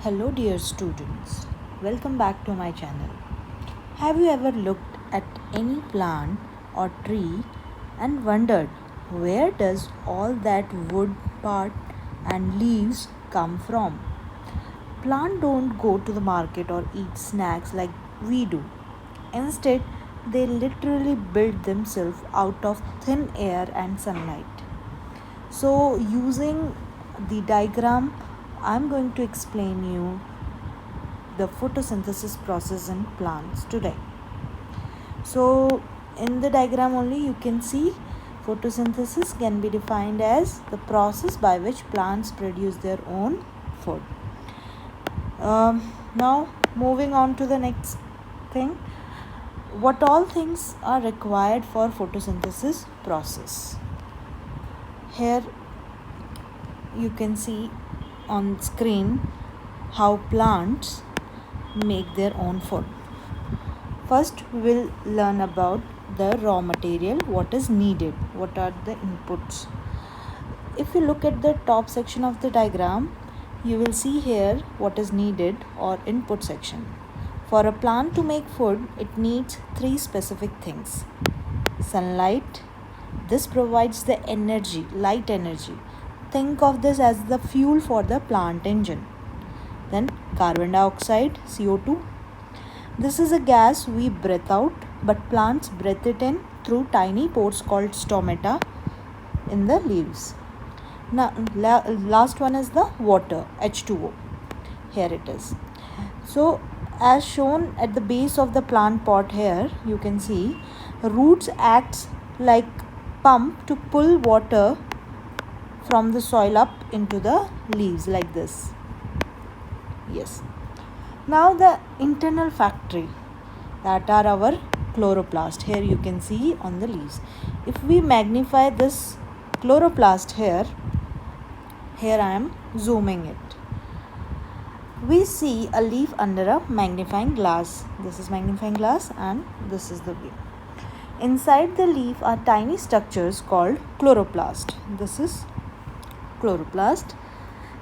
Hello, dear students. Welcome back to my channel. Have you ever looked at any plant or tree and wondered where does all that wood part and leaves come from? Plants don't go to the market or eat snacks like we do. Instead, they literally build themselves out of thin air and sunlight. So, using the diagram, I'm going to explain you the photosynthesis process in plants today. So in the diagram only you can see photosynthesis can be defined as the process by which plants produce their own food. Now moving on to the next thing, what all things are required for photosynthesis process. Here you can see on screen how plants make their own food. First, we will learn about the raw material, what is needed, what are the inputs. If you look at the top section of the diagram, you will see here what is needed or input section. For a plant to make food, it needs three specific things. Sunlight, this provides the energy, light energy. Think of this as the fuel for the plant engine. Then carbon dioxide, CO2. This is a gas we breathe out, but plants breathe it in through tiny pores called stomata in the leaves. Now, last one is the water, H2O. Here it is. So, as shown at the base of the plant pot here, you can see roots acts like pump to pull water from the soil up into the leaves like this. Yes. Now the internal factory, that are our chloroplast. Here you can see on the leaves. If we magnify this chloroplast here I am zooming it. We see a leaf under a magnifying glass. This is magnifying glass and this is the view. Inside the leaf are tiny structures called chloroplast. This is chloroplast.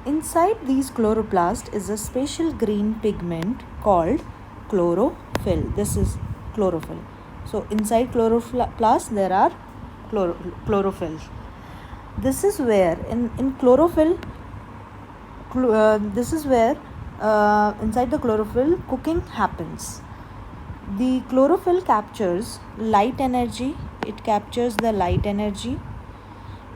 Inside these chloroplasts is a special green pigment called chlorophyll. This is chlorophyll. So inside chloroplast there are chlorophyll. This is where in chlorophyll, this is where inside the chlorophyll cooking happens. The chlorophyll captures light energy. It captures the light energy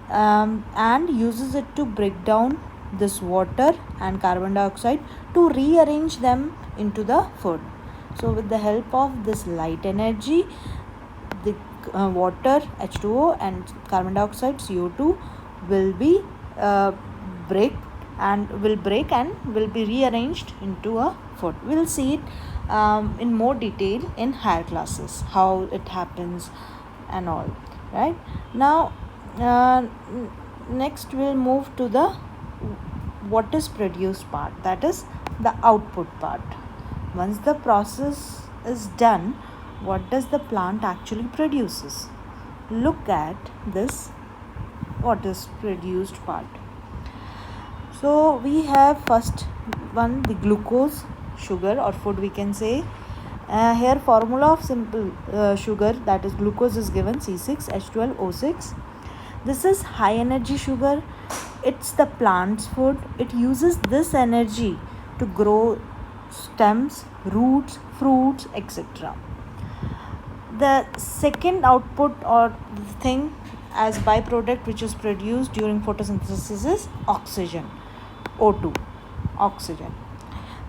and uses it to break down this water and carbon dioxide to rearrange them into the food. So with the help of this light energy, the water, H2O and carbon dioxide, CO2 will be break and will be rearranged into a food. We'll see it in more detail in higher classes, how it happens and all. Right now, next we'll move to the what is produced part, that is the output part. Once the process is done, what does the plant actually produces? Look at this, what is produced part. So we have first one, the glucose, sugar or food we can say. Here formula of simple sugar, that is glucose, is given C6H12O6. This is high energy sugar. It's the plant's food. It uses this energy to grow stems, roots, fruits, etc. The second output or thing as byproduct which is produced during photosynthesis is oxygen, O2, oxygen.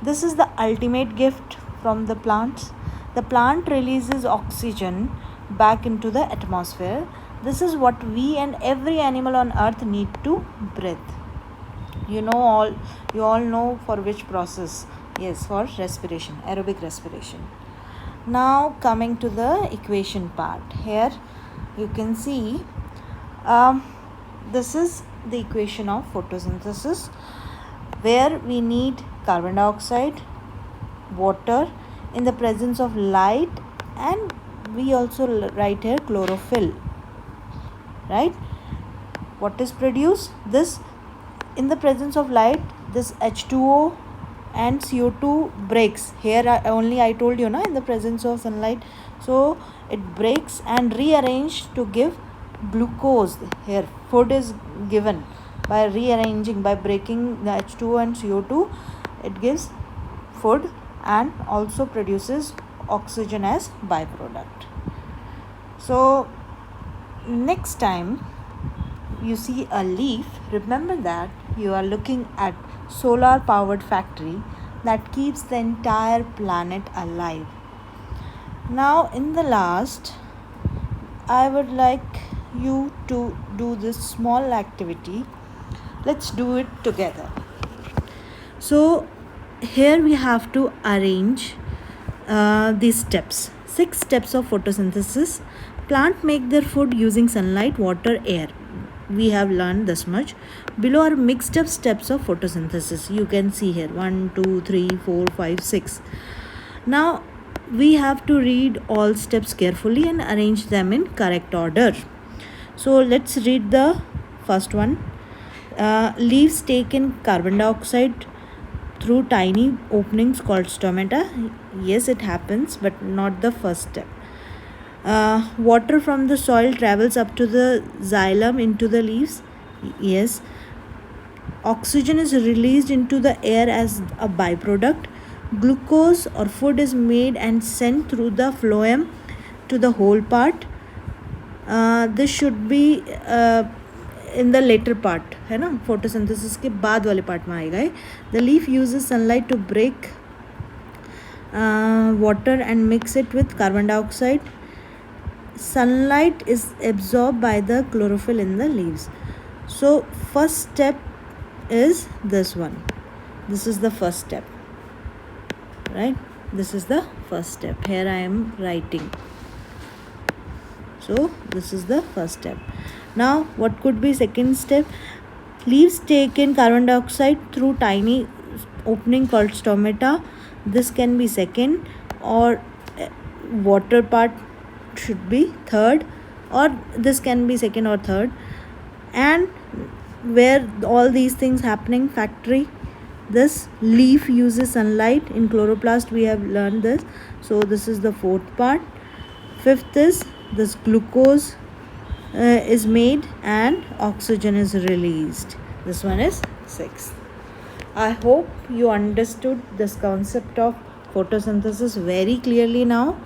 This is the ultimate gift from the plants. The plant releases oxygen back into the atmosphere. This is what we and every animal on earth need to breathe. You all know for which process? Yes, for respiration, aerobic respiration. Now coming to the equation part. Here you can see this is the equation of photosynthesis, where we need carbon dioxide, water in the presence of light, and we also write here chlorophyll. Right? What is produced? This, in the presence of light, this H2O and CO2 breaks. Here only I told you, in the presence of sunlight, so it breaks and rearrange to give glucose. Here food is given by rearranging, by breaking the H2 and CO2, it gives food and also produces oxygen as byproduct. So next time you see a leaf, remember that you are looking at solar powered factory that keeps the entire planet alive. Now in the last, I would like you to do this small activity. Let's do it together. So here we have to arrange these steps. 6 steps of photosynthesis. Plant make their food using sunlight, water, air. We have learned this much. Below are mixed up steps of photosynthesis. You can see here 1, 2, 3, 4, 5, 6. Now we have to read all steps carefully and arrange them in correct order. So let's read the first one. Leaves take in carbon dioxide through tiny openings called stomata. Yes, it happens, but not the first step. Water from the soil travels up to the xylem into the leaves. Yes. Oxygen is released into the air as a byproduct. Glucose or food is made and sent through the phloem to the whole part. This should be in the later part, है ना, photosynthesis के बाद वाले part में आएगा. The leaf uses sunlight to break water and mix it with carbon dioxide. Sunlight is absorbed by the chlorophyll in the leaves. So first step is this one. This is the first step, right? This is the first step. Here I am writing. So this is the first step. Now what could be second step? Leaves take in carbon dioxide through tiny opening called stomata. This can be second, or water part should be third, or this can be second or third. And where all these things happening, factory, this leaf uses sunlight. In chloroplast we have learned this. So this is the fourth part. Fifth is this glucose is made and oxygen is released. This one is sixth. I hope you understood this concept of photosynthesis very clearly now.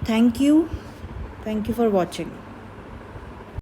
Thank you for watching.